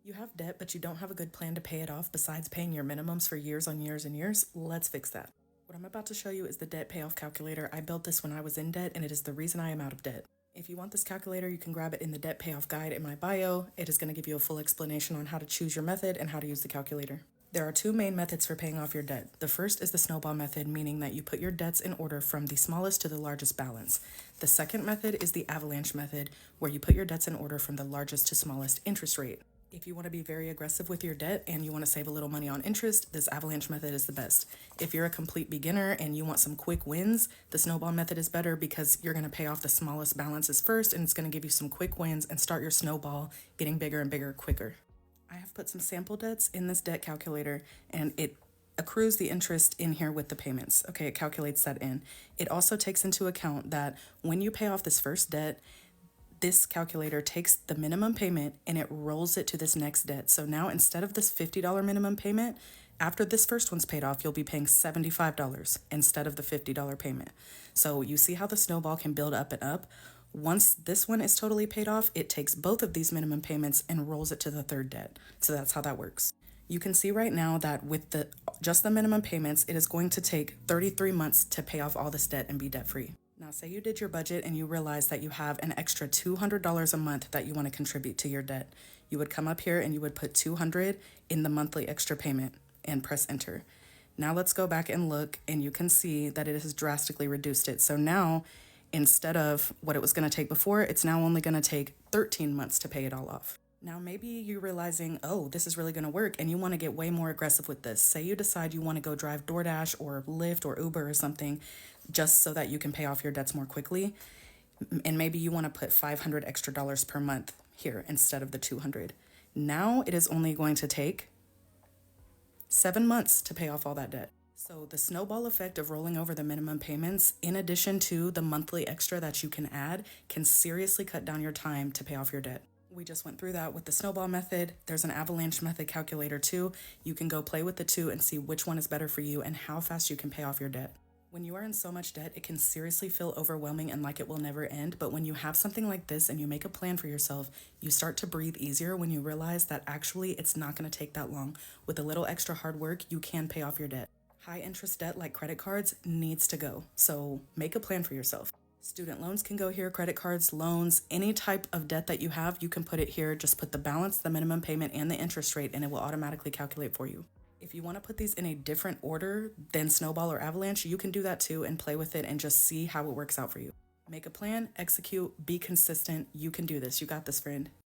You have debt, but you don't have a good plan to pay it off besides paying your minimums for years on years and years? Let's fix that. What I'm about to show you is the debt payoff calculator. I built this when I was in debt, and it is the reason I am out of debt. If you want this calculator, you can grab it in the debt payoff guide in my bio. It is going to give you a full explanation on how to choose your method and how to use the calculator. There are two main methods for paying off your debt. The first is the snowball method, meaning that you put your debts in order from the smallest to the largest balance. The second method is the avalanche method, where you put your debts in order from the largest to smallest interest rate. If you want to be very aggressive with your debt and you want to save a little money on interest, this avalanche method is the best. If you're a complete beginner and you want some quick wins, the snowball method is better because you're going to pay off the smallest balances first, and it's going to give you some quick wins and start your snowball getting bigger and bigger quicker. I have put some sample debts in this debt calculator, and it accrues the interest in here with the payments. Okay, it calculates that in. It also takes into account that when you pay off this first debt, this calculator takes the minimum payment and it rolls it to this next debt. So now instead of this $50 minimum payment, after this first one's paid off, you'll be paying $75 instead of the $50 payment. So you see how the snowball can build up and up? Once this one is totally paid off, it takes both of these minimum payments and rolls it to the third debt. So that's how that works. You can see right now that with just the minimum payments, it is going to take 33 months to pay off all this debt and be debt free. Now, say you did your budget and you realize that you have an extra $200 a month that you want to contribute to your debt. You would come up here and you would put $200 in the monthly extra payment and press enter. Now let's go back and look, and you can see that it has drastically reduced it. So now, instead of what it was going to take before, it's now only going to take 13 months to pay it all off. Now, maybe you're realizing, oh, this is really going to work, and you want to get way more aggressive with this. Say you decide you want to go drive DoorDash or Lyft or Uber or something just so that you can pay off your debts more quickly. And maybe you want to put $500 extra per month here instead of the 200. Now it is only going to take 7 months to pay off all that debt. So the snowball effect of rolling over the minimum payments, in addition to the monthly extra that you can add, can seriously cut down your time to pay off your debt. We just went through that with the snowball method. There's an avalanche method calculator too. You can go play with the two and see which one is better for you and how fast you can pay off your debt. When you are in so much debt, it can seriously feel overwhelming and like it will never end. But when you have something like this and you make a plan for yourself, you start to breathe easier when you realize that actually it's not going to take that long. With a little extra hard work, you can pay off your debt. High interest debt like credit cards needs to go. So make a plan for yourself. Student loans can go here, credit cards, loans, any type of debt that you have, you can put it here. Just put the balance, the minimum payment, and the interest rate, and it will automatically calculate for you. If you want to put these in a different order than Snowball or Avalanche, you can do that too and play with it and just see how it works out for you. Make a plan, execute, be consistent. You can do this. You got this, friend.